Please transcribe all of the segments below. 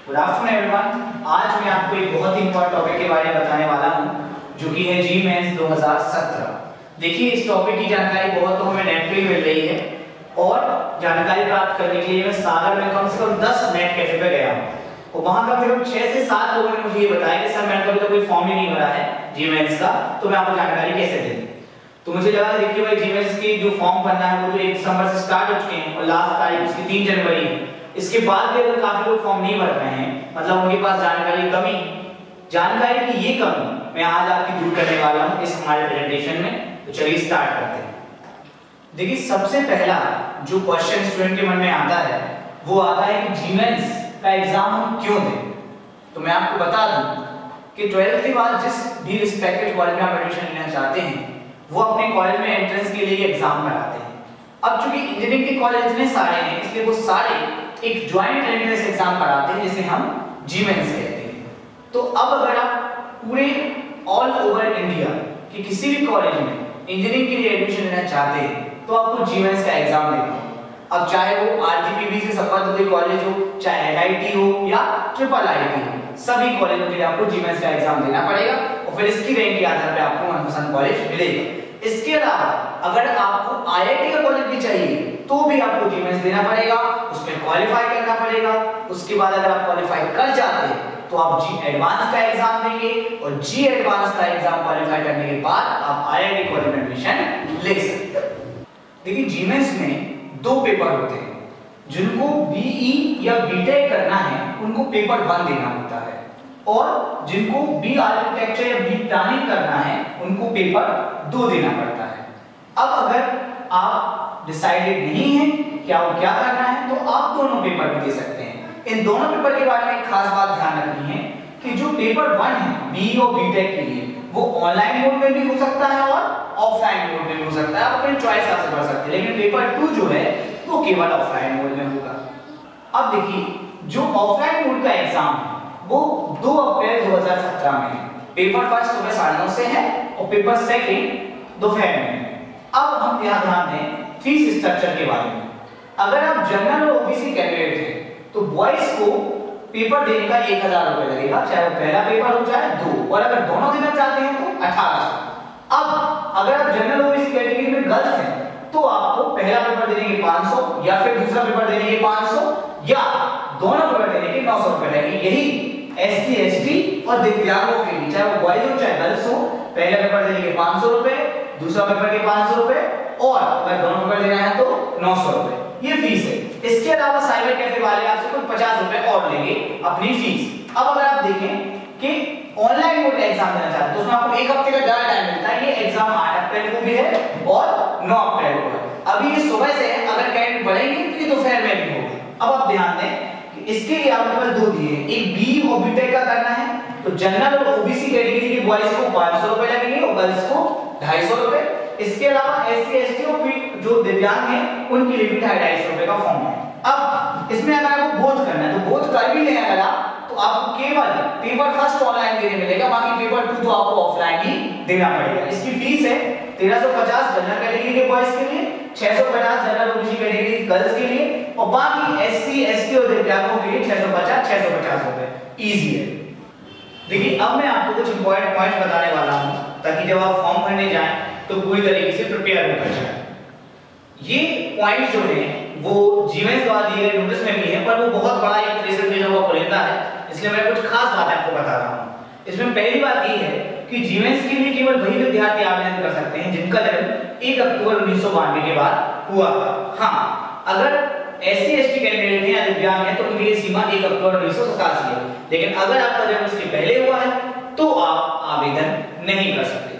Good afternoon everyone. आज मैं आपको एक बहुत ही इंपॉर्टेंट टॉपिक के बारे में बताने वाला हूं जो कि है जी मेंस 2017। देखिए, इस टॉपिक की जानकारी बहुत हमें नेट पे मिल रही है और जानकारी प्राप्त करने के लिए मैं सागर में कम से कम 10 नेट कैफे पे गया हूं और वहां कम से कम 6 से 7 लोगों ने मुझे ये बताया कि सर मैंने कभी तो कोई फॉर्म ही नहीं भरा है जी मेंस का, तो मैं आपको जानकारी कैसे दे दूं। तो मुझे लगा देखिए भाई जी मेंस की जो फॉर्म भरना है वो तो 1 दिसंबर से स्टार्ट हो चुके हैं और लास्ट तारीख उसकी 3 जनवरी है। इसके बाद भी अगर काफी लोग फॉर्म नहीं भर रहे हैं, मतलब उनके पास जानकारी की ये कमी मैं आज आपकी दूर करने वाला हूं इस हमारे प्रेजेंटेशन में। तो चलिए स्टार्ट करते हैं। देखिए, सबसे पहला जो क्वेश्चन स्टूडेंट के मन में आता है वो आता है कि जी मेंस का एग्जाम हम क्यों दें। तो मैं आपको बता दूं कि 12th के बाद जिस भी रिस्पेक्टेड कॉलेज में आप एडमिशन लेना चाहते हैं वो अपने कॉलेज में एंट्रेंस के लिए एग्जाम कराते हैं। अब चूंकि इंजीनियरिंग के कॉलेज इतने सारे हैं इसलिए वो सारे एक ज्वाइंट एंट्रेंस एग्जाम कराते हैं जिसे हम जी मेंस कहते हैं। तो अब अगर आप पूरे ऑल ओवर इंडिया के किसी भी कॉलेज में इंजीनियरिंग के लिए एडमिशन लेना चाहते हैं तो आपको जी मेंस का एग्जाम देना होगा। अब चाहे वो आरजीपीवी से संबद्ध कोई कॉलेज हो, चाहे एनआईटी हो या ट्रिपल आईटी हो, सभी कॉलेजों के लिए आपको जी मेंस का एग्जाम देना पड़ेगा और फिर इसकी रैंक के आधार पर आपको मनपसंद कॉलेज मिलेगा। इसके अलावा अगर आपको आईआईटी का कॉलेज भी चाहिए तो भी आपको जी मेंस देना पड़ेगा, उसमें क्वालिफाई करना पड़ेगा। उसके बाद अगर आप क्वालिफाई कर जाते हैं तो आप जी एडवांस का एग्जाम देंगे और जी एडवांस का एग्जाम क्वालिफाई करने के बाद आप आईआईटी कॉलेज में एडमिशन ले सकते हैं। देखिए, जी मेंस में 2 पेपर होते हैं। जिनको बीई या बीटेक करना है उनको पेपर 1 देना होता है और जिनको बी आर्किटेक्चर या बी प्लानिंग करना है उनको पेपर 2 देना पड़ता है। अब अगर आप डिसाइडेड नहीं है क्या करना है तो आप दोनों पेपर भी दे सकते हैं। इन दोनों पेपर के बारे में एक खास बात ध्यान रखनी है कि जो पेपर 1 है बीई और बीटेक के लिए वो ऑनलाइन मोड में भी हो सकता है और ऑफलाइन मोड में भी हो सकता है, आप अपनी चॉइस से भर सकते हैं। लेकिन पेपर 2 जो है वो केवल ऑफलाइन मोड में होगा। अब देखिए, जो ऑफलाइन मोड का एग्जाम है वो 2 अप्रैल 2017 में है। पेपर फर्स्ट सुबह 9:30 से है और पेपर सेकंड दोपहर में है। अब हम ध्यान दें फीस स्ट्रक्चर के बारे में। अगर आप जनरल और ओबीसी कैंडिडेट हैं तो बॉयज को पेपर देने का 1000 रुपए लगेगा, चाहे वो पहला पेपर हो चाहे 2, और अगर दोनों देना चाहते हैं तो 1800। अब अगर आप जनरल ओबीसी कैटेगरी में गर्ल्स हैं तो आपको पहला पेपर देने के 500 या फिर दूसरा पेपर देने के 500 या दोनों पेपर देने के 900 रुपए लगेंगे। यही एससी एसटी और दिव्यांगों के लिए, चाहे वो बॉयज हो चाहे गर्ल्स हो, पहला पेपर देने के 500 रुपए, दूसरा पेपर के 500 रुपए और अगर दोनों पेपर देना है तो 900 रुपए, ये फीस है। इसके अलावा साइबर कैफे वाले आपसे कुछ 50 रुपए और लेंगे अपनी फीस। अब अगर आप देखें कि ऑनलाइन मोड एग्जाम देना चाहते हैं तो उसमें आपको 1 हफ्ते का ज्यादा टाइम मिलता है। ये एग्जाम 8 अप्रैल को भी है और 9 अप्रैल को है। अभी ये सुबह से है, अगर कैंडिडेट बढ़ेंगे तो ये दोपहर में भी होगा। अब आप ध्यान दें कि इसके लिए आपके पास 2 दिए हैं, एक बी और बीटेक का करना है तो जनरल और ओबीसी कैटेगरी के बॉयज को 500 रुपए लगेंगे और गर्ल्स को 250 रुपए। इसके अलावा एससी एसटी और जो दिव्यांग हैं उनके लिए भी 250 रुपए का फॉर्म है। अब इसमें अगर आपको बोथ करना है तो बोथ कर भी लें अगर आप, तो आपको केवल पेपर फर्स्ट ऑनलाइन देने मिलेगा, बाकी पेपर 2 तो आपको ऑफलाइन ही देना पड़ेगा। इसकी फीस है 1350 जनरल कैटेगरी के बॉयज के लिए, 650 जनरल ओबीसी कैटेगरी गर्ल्स के लिए और बाकी एससी एसटी और दिव्यांगों के लिए 650 रुपए। इजी है। देखिए, अब मैं आपको कुछ इंपॉर्टेंट पॉइंट्स बताने वाला हूं ताकि जब आप फॉर्म भरने जाएं तो पूरी तरीके से प्रिपेयर होकर जाएं। ये पॉइंट जो है वो जी मेंस द्वारा दिए गए नोटिस में भी है, पर वो बहुत बड़ा एक 63 पेजों का पुलिंदा है, इसलिए मैं कुछ खास बातें आपको बता रहा हूं। इसमें पहली बात ये है कि जी मेंस के लिए केवल वही विद्यार्थी आवेदन कर सकते हैं जिनका जन्म 1 अक्टूबर 1992 के बाद हुआ था। हां, अगर एससी एसटी कैंडिडेट हैं या दिव्यांग हैं तो उनके लिए सीमा 1 अक्टूबर 1987 है। लेकिन अगर आपका जन्म इसके पहले हुआ है तो आप आवेदन नहीं कर सकते।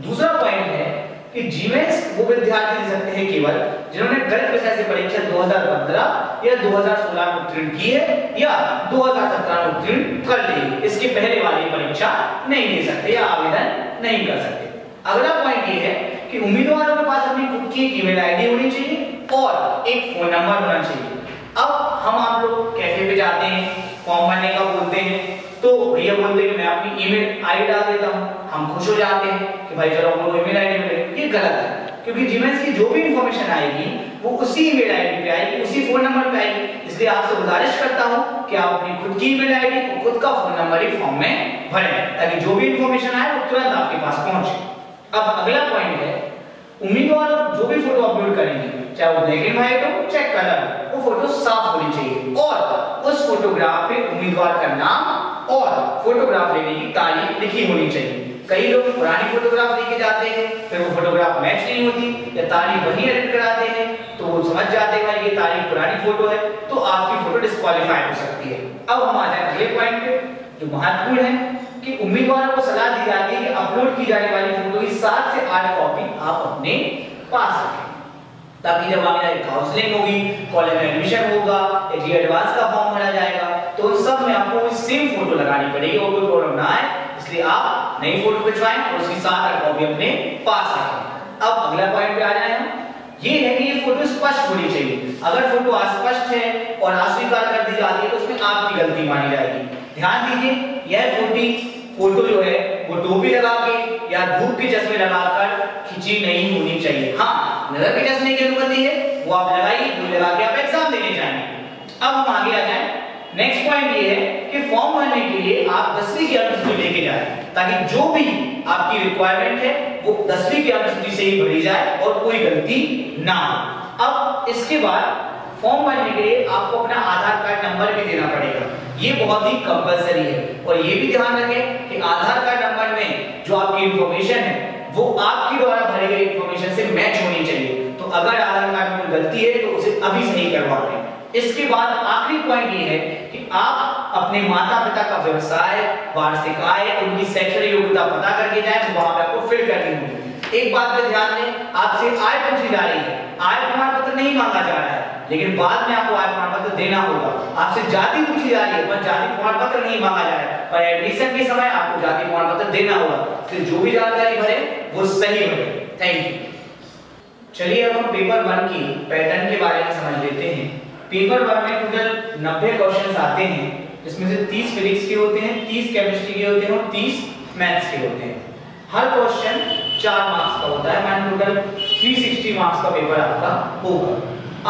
दूसरा पॉइंट है कि जी मेंस वो विद्यार्थी दे सकते हैं केवल जिन्होंने गणित विषय से परीक्षा 2015 या 2016 में उत्तीर्ण की है या 2017 में उत्तीर्ण कर ली है। इसके पहले वाली परीक्षा नहीं दे सकते या आवेदन नहीं कर सकते। अगला पॉइंट ये है कि उम्मीदवारों के पास अपनी खुद की ईमेल आईडी होनी चाहिए और एक फोन नंबर होना चाहिए। अब हम आप लोग कैफे पे जाते हैं, फॉर्म भरने का बोलते हैं तो भैया बोलते हैं कि मैं अपनी ईमेल आईडी डाल देता हूं, हम खुश हो जाते हैं कि भाई चलो हमको ईमेल आईडी मिले। ये गलत है, क्योंकि जी मेंस की जो भी इंफॉर्मेशन आएगी वो उसी ईमेल आईडी पे आएगी, उसी फोन नंबर पे आएगी। इसलिए आपसे गुजारिश करता हूं कि आप अपनी खुद की ईमेल आईडी और खुद का फोन नंबर ही फॉर्म में भरें ताकि जो भी इंफॉर्मेशन आए वो तुरंत आपके पास पहुंचे। अब अगला पॉइंट है, उम्मीदवार जो भी फोटो अपलोड करेंगे, चाहे वो ब्लैक एंड व्हाइट हो चाहे कलर, वो फोटो साफ होनी चाहिए और उस फोटोग्राफ पे उम्मीदवार का नाम और फोटोग्राफ लेने की तारीख लिखी होनी चाहिए। कई लोग पुरानी फोटोग्राफ लेके जाते हैं, फिर वो फोटोग्राफ मैच नहीं होती या तारीख वही एडिट कराते हैं, तो वो समझ जाते हैं ये तारीख पुरानी फोटो है, तो आपकी फोटो डिस्क्वालीफाई हो सकती है। अब हम आ जाए अगले पॉइंट पे जो महत्वपूर्ण है कि उम्मीदवारों को सलाह दी जाती है कि अपलोड की जाने वाली फोटो की 7 से 8 कॉपी आप अपने पास रखें, ताकि जब आगे काउंसलिंग होगी, कॉलेज में एडमिशन होगा, एक एडवांस का फॉर्म भरा जाएगा, तो उन सब में आपको सेम फोटो लगानी पड़ेगी और कोई प्रॉब्लम ना आए, इसलिए आप नई फोटो खिंचवाएं और उसकी 7-8 कॉपी अपने पास रखें। अब अगला पॉइंट पे आ जाए हम, ये है कि ये फोटो स्पष्ट होनी चाहिए। अगर फोटो अस्पष्ट है और अस्वीकार कर दी जाती है तो उसमें आपकी गलती मानी जाएगी। ध्यान दीजिए, यह फोटो जो है वो टोपी लगा के या धूप के चश्मे लगाकर खींची नहीं होनी चाहिए। हाँ, नजर के चश्मे की अनुमति है, वो आप लगाइए, वो लगा के आप एग्जाम देने जाएंगे। अब हम आगे आ जाएं, नेक्स्ट पॉइंट ये है कि फॉर्म भरने के लिए आप 10वीं की अंकसूची लेके जाएं, ताकि जो भी आपकी रिक्वायरमेंट है वो 10वीं की अंकसूची से ही भरी जाए और कोई गलती ना हो। अब इसके बाद फॉर्म भरने के लिए आपको अपना आधार कार्ड नंबर भी देना पड़ेगा, ये बहुत ही कंपलसरी है। और ये भी ध्यान रखें कि आधार कार्ड नंबर में जो आपकी इंफॉर्मेशन है वो आपकी द्वारा भरी गई इंफॉर्मेशन से मैच होनी चाहिए। तो अगर आधार कार्ड में गलती है तो उसे अभी सही करवा लें। इसके बाद आखिरी पॉइंट ये है कि आप अपने माता पिता का व्यवसाय, वार्षिक आय, उनकी शैक्षणिक योग्यता पता करके जाएं, वहां पे आपको फिल करनी होगी। एक बात पे ध्यान दें, आपसे आय पूछी जा रही है, आय प्रमाण पत्र नहीं मांगा जा रहा है, लेकिन बाद में आपको आय प्रमाण पत्र देना होगा। आपसे जाति पूछी जा रही है, पर जाति प्रमाण पत्र नहीं मांगा जा रहा है, पर एडमिशन के समय आपको जाति प्रमाण पत्र देना होगा। तो जो भी जानकारी भरे वो सही भरे। Thank you. चलिए अब हम पेपर 1 की पैटर्न के बारे में समझ लेते हैं। पेपर 1 में टोटल 90 क्वेश्चंस आते हैं, जिसमें से 30 फिजिक्स के होते हैं, 30 केमिस्ट्री के होते हैं और 30 मैथ्स के होते हैं। हर क्वेश्चन 4 मार्क्स का होता है, मान टोटल 360 मार्क्स का पेपर आपका होगा।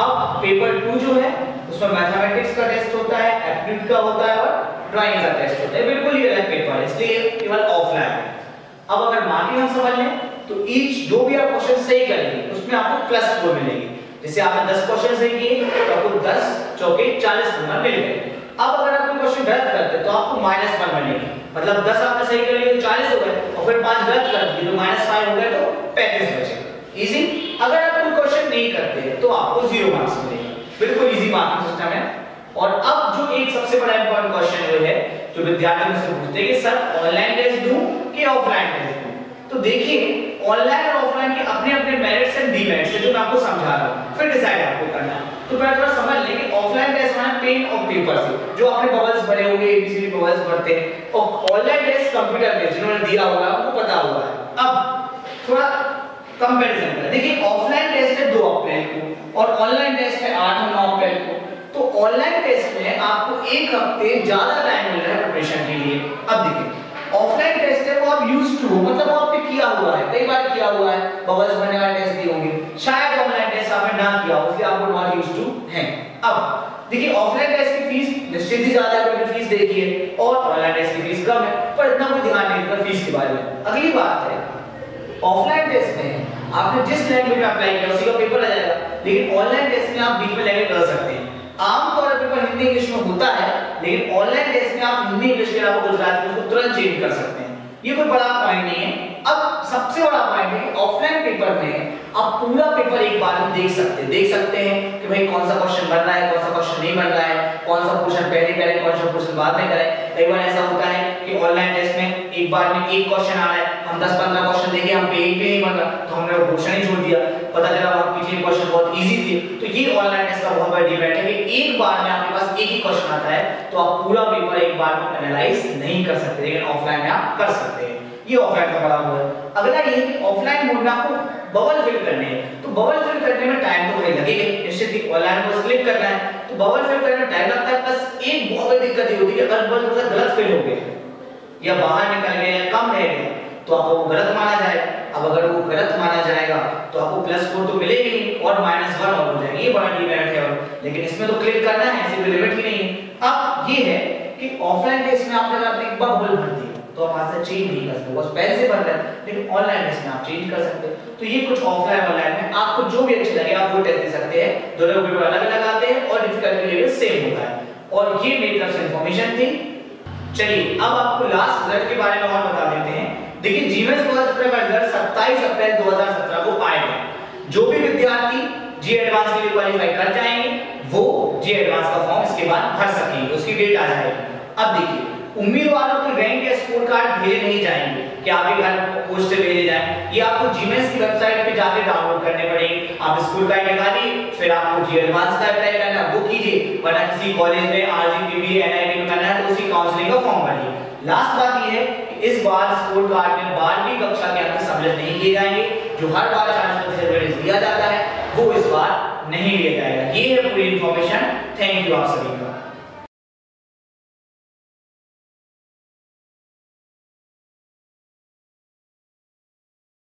अब पेपर 2 जो है उसमें मैथमेटिक्स का टेस्ट होता है, एप्टीट्यूड का होता है और ड्राइंग का टेस्ट होता है। बिल्कुल ये अलग पेपर है, इसलिए केवल ऑफलाइन है। अब अगर मार्किंग हम समझ लें तो ईच जो भी आप क्वेश्चन सही करेंगे उसमें आपको +4 मिलेगी। जैसे आपने 10 क्वेश्चन सही किए तो आपको 10 चौके 40 नंबर मिल गए। अब अगर आप कोई क्वेश्चन गलत करते तो आपको -1 मिलेगी, मतलब 10 आपने सही कर लिए तो 40 हो गए और फिर 5 गलत कर दिए तो -5 हो गए तो 35 बचे। इजी। अगर आप कोई क्वेश्चन नहीं करते तो आपको 0 मार्क्स मिलेगा। बिल्कुल इजी मार्किंग सिस्टम है। और अब जो एक सबसे बड़ा इंपॉर्टेंट क्वेश्चन जो है जो विद्यार्थी मुझसे पूछते हैं कि सर ऑनलाइन टेस्ट दूं कि ऑफलाइन टेस्ट दूं, तो देखिए ऑनलाइन और ऑफलाइन के अपने अपने मेरिट्स एंड डीमेरिट्स है जो मैं आपको समझा रहा हूं, फिर डिसाइड आपको करना है। तो पहले थोड़ा समझ लें कि ऑफलाइन टेस्ट माने पेन और पेपर से जो आपने बबल्स भरे होंगे, एबीसीडी बबल्स भरते हैं, और ऑनलाइन टेस्ट कंप्यूटर में जिन्होंने दिया होगा उनको पता होगा। अब थोड़ा कंपैरिजन करें। देखिए ऑफलाइन टेस्ट है 2 अप्रैल को और ऑनलाइन टेस्ट है 8 और 9 अप्रैल को। तो ऑनलाइन टेस्ट में आपको 1 हफ्ते ज्यादा टाइम मिल रहा है प्रिपरेशन के लिए। अब देखिए ऑफलाइन टेस्ट है वो आप यूज्ड टू, मतलब वो आपने किया हुआ है, कई बार किया हुआ है, बबल्स भरने वाले टेस्ट दिए होंगे, शायद ऑनलाइन टेस्ट आपने ना किया हो इसलिए आपको नॉट यूज्ड टू है। अब देखिए ऑफलाइन टेस्ट की फीस निश्चित ही ज्यादा है क्योंकि फीस देखिए, और ऑनलाइन टेस्ट की फीस कम है, पर इतना कोई ध्यान नहीं देता फीस के बारे में। अगली बात है ऑफलाइन टेस्ट में आपने जिस लैंग्वेज में अप्लाई किया उसी का पेपर आ जाएगा, लेकिन ऑनलाइन टेस्ट में आप बीच में लैंग्वेज कर सकते हैं। आमतौर पर पेपर हिंदी इंग्लिश में होता है, लेकिन ऑनलाइन टेस्ट में आप हिंदी इंग्लिश के अलावा गुजराती में उसको तुरंत चेंज कर सकते हैं। ये कोई बड़ा पॉइंट नहीं है। अब सबसे बड़ा पॉइंट है कि ऑफलाइन पेपर में आप पूरा पेपर एक बार में देख सकते हैं कि भाई कौन सा क्वेश्चन बन रहा है, कौन सा क्वेश्चन नहीं बन रहा है, कौन सा क्वेश्चन पहले करें, कौन सा क्वेश्चन बाद में करें। कई बार ऐसा होता है कि ऑनलाइन टेस्ट में एक बार में एक क्वेश्चन आ रहा है, हम 10-15 क्वेश्चन देखे, हम पे एक भी नहीं बन रहा तो हमने वो क्वेश्चन ही छोड़ दिया, पता चला वहां पीछे क्वेश्चन बहुत इजी थे। तो ये ऑनलाइन टेस्ट का बहुत बड़ा डिमेरिट है कि एक बार में आपके पास एक ही क्वेश्चन आता है तो आप पूरा पेपर एक बार में एनालाइज नहीं कर सकते, लेकिन ऑफलाइन में आप कर सकते हैं। ये ऑफलाइन का बड़ा हुआ है। अगला ये कि ऑफलाइन मोड में आपको बबल फिल करने हैं, तो बबल फिल करने में टाइम तो भाई लगेगा, निश्चित ही ऑनलाइन को क्लिक करना है तो बबल फिल करने में टाइम लगता है। प्लस एक बहुत बड़ी दिक्कत ये होती है कि अगर बबल थोड़ा गलत फिल हो गया या बाहर निकल गया या कम रह गया तो आपको वो गलत माना जाएगा। अब अगर वो गलत माना जाएगा तो आपको +4 तो मिलेगी नहीं और -1 और हो जाएगी, ये बड़ा डिमेरिट है। और लेकिन इसमें तो क्लिक करना है, ऐसी कोई लिमिट ही नहीं है। अब ये है कि ऑफलाइन टेस्ट में आपने अगर एक बार होल भर दिया तो आप आज से चेंज नहीं कर सकते, बस पैसे से भर रहे हैं, लेकिन ऑनलाइन टेस्ट में आप चेंज कर सकते हैं। तो ये कुछ ऑफलाइन ऑनलाइन में आपको जो भी अच्छा लगे आप वो टेस्ट दे सकते हैं, दोनों पेपर अलग अलग आते हैं और डिफिकल्टी लेवल सेम होता है। और ये मेरी तरफ से इंफॉर्मेशन थी। चलिए अब आपको लास्ट रिजल्ट के बारे में और बता देते हैं। देखिए जीमेंस 2017 का रिजल्ट 27 अप्रैल 2017 को आएगा। जो भी विद्यार्थी जी एडवांस के लिए क्वालीफाई कर जाएंगे वो जी एडवांस का फॉर्म इसके बाद भर सकेंगे, उसकी डेट आ जाएगी। अब देखिए उम्मीदवारों को रैंक या स्कोर कार्ड भेजे नहीं जाएंगे कि आपके घर पोस्ट से भेजे जाएं, ये आपको जीमेंस की वेबसाइट पे जाके डाउनलोड करने पड़ेंगे। आप स्कूल कार्ड निकालिए, फिर आपको जी एडवांस का अप्लाई करना है वो कीजिए, वरना किसी कॉलेज में आरजीपीवी एनआईटी में करना है तो उसकी काउंसलिंग का फॉर्म भरिए। लास्ट बात ये है कि इस बार स्कूल कार्ड में 12वीं कक्षा के अंक सम्मिलित नहीं किए जाएंगे, जो हर बार 40% वेटेज दिया जाता है वो इस बार नहीं लिया जाएगा। ये है पूरी इंफॉर्मेशन। थैंक यू आप सभी का।